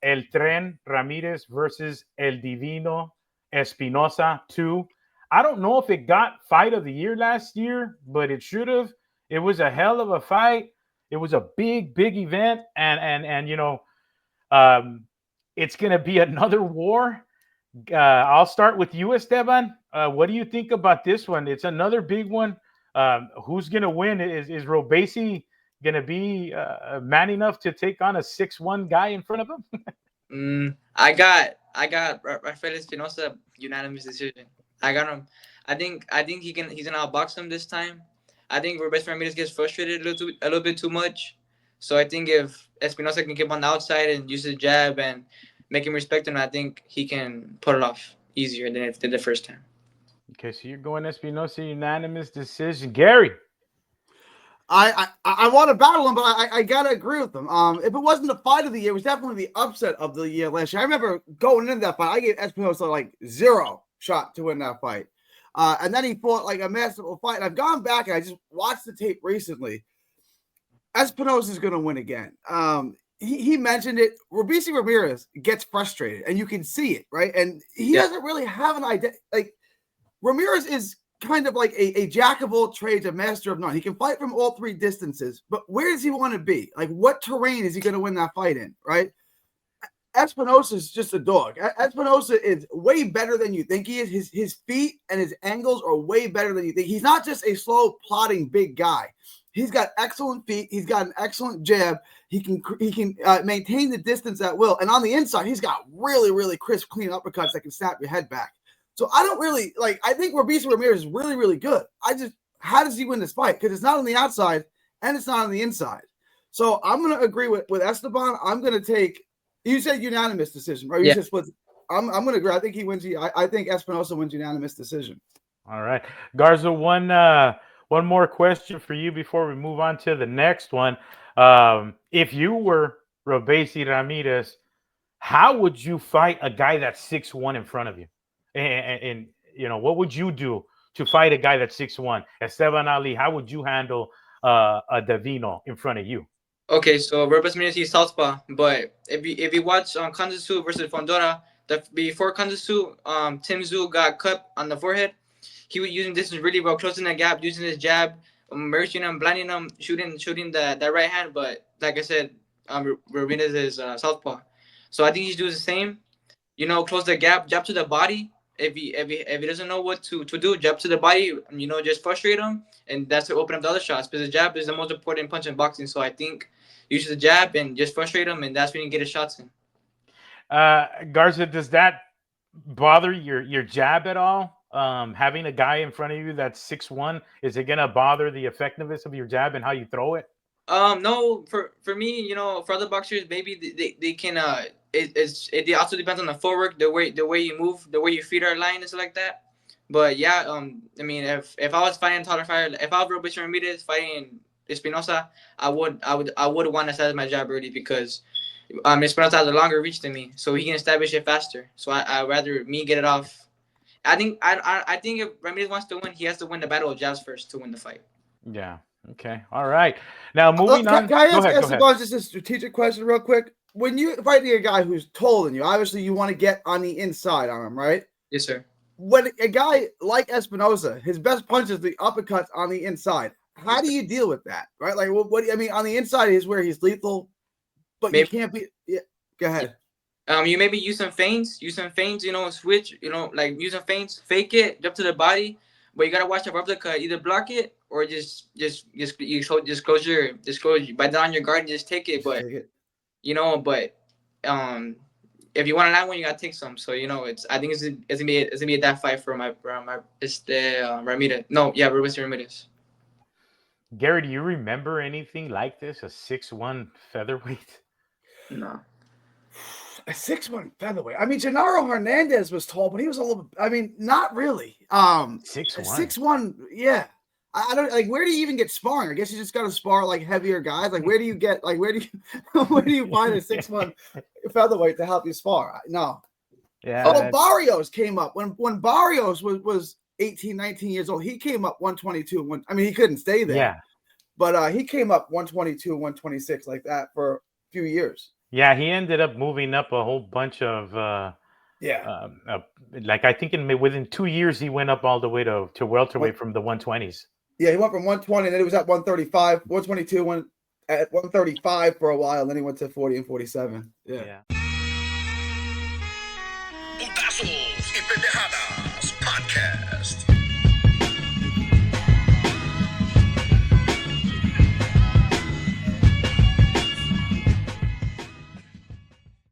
El Tren Ramirez versus El Divino Espinosa 2. I don't know if it got fight of the year last year, but it should have. It was a hell of a fight. It was a big event, and um, it's gonna be another war. I'll start with you, Esteban. What do you think about this one? It's another big one. Who's gonna win? Is Robesi gonna be man enough to take on a 6-1 guy in front of him? I got Rafael Espinosa unanimous decision. I got him. I think he's gonna outbox him this time. I think Roberto Ramirez gets frustrated a little bit too much. So I think if Espinosa can keep on the outside and use his jab and make him respect him, I think he can pull it off easier than it did the first time. Okay, so you're going Espinosa unanimous decision. Gary. I want to battle him, but I gotta agree with him. If it wasn't the fight of the year, it was definitely the upset of the year last year. I remember going into that fight, I gave Espinosa like 0 shot to win that fight, and then he fought like a masterful fight. And I've gone back and I just watched the tape recently. Espinosa is going to win again. He mentioned it. Robeisy Ramirez gets frustrated, and you can see it, right? And he doesn't really have an idea. Like Ramirez is kind of like a jack of all trades, a master of none. He can fight from all 3 distances, but where does he want to be? Like, what terrain is he going to win that fight in, right? Espinosa is just a dog. Espinosa is way better than you think he is. His feet and his angles are way better than you think. He's not just a slow, plodding big guy. He's got excellent feet. He's got an excellent jab. He can maintain the distance at will. And on the inside, he's got really crisp, clean uppercuts that can snap your head back. So I don't really like. I think Robeisy Ramirez is really good. How does he win this fight? Because it's not on the outside and it's not on the inside. So I'm going to agree with Esteban. I'm going to take. You said unanimous decision, right? You said split. I'm going to agree. I think he wins. I think Espinosa wins unanimous decision. All right, Garza. One more question for you before we move on to the next one. If you were Robesi Ramirez, how would you fight a guy that's 6'1" in front of you? And what would you do to fight a guy that's 6'1"? Esteban Ali, how would you handle a Davino in front of you? Okay, so Roberto Ramirez is southpaw, but if you watch Kanzasu versus Fondora, before Kanzasu, Tim Tszyu got cut on the forehead. He was using distance really well, closing the gap, using his jab, merging him, blinding him, shooting that right hand. But like I said, Ramirez is southpaw, so I think he doing the same. Close the gap, jab to the body. If he doesn't know what to do, jab to the body. Just frustrate him, and that's to open up the other shots. Because the jab is the most important punch in boxing. So I think use the jab and just frustrate him, and that's when you get his shots in. Garza, does that bother your jab at all? Having a guy in front of you that's 6'1", is it gonna bother the effectiveness of your jab and how you throw it? No, for me, for other boxers, maybe they can. It also depends on the footwork, the way you move, the way your feet are aligned, and stuff like that. But yeah, I mean, if I was fighting taller fighter, if I was Roberto Ramirez fighting Espinosa, I would want to establish my jab early because Espinosa has a longer reach than me, so he can establish it faster. So I rather me get it off. I think if Ramirez wants to win, he has to win the battle of jabs first to win the fight. Yeah. Okay. All right. Now moving on. Can I Go ask ahead. Esteban just a strategic question real quick? When you fighting a guy who's taller than you, obviously you want to get on the inside on him, right? Yes, sir. When a guy like Espinosa, his best punch is the uppercuts on the inside. How do you deal with that, right? Like, what I mean, on the inside is where he's lethal, but maybe. You can't be. Yeah, go ahead. You maybe use some feints, switch, like use some feints, fake it, jump to the body, but you gotta watch the uppercut, either block it or just close by down your guard and just take it. But if you want to land one, you gotta take some. So I think it's gonna be a that fight for my Ramirez. No, yeah, Roberto Ramirez. Gary, do you remember anything like this? A 6'1" featherweight? No. A 6'1" featherweight. I mean, Gennaro Hernandez was tall, but he was a little. I mean, not really. 6'1". 6'1", yeah. I don't like. Where do you even get sparring? I guess you just got to spar like heavier guys. Like, where do you get? Like, where do you find a 6'1" featherweight to help you spar? No. Yeah. Well, Barrios came up when Barrios was 18, 19 years old. He came up 122. I mean, he couldn't stay there. Yeah. But he came up 122, 126 like that for a few years. Yeah, he ended up moving up a whole bunch of like I think within 2 years he went up all the way to welterweight from the 120s. Yeah, he went from 120, and then he was at 135, 122, went at 135 for a while, and then he went to 40 and 47. Yeah. Putazos y Pendejadas Podcast.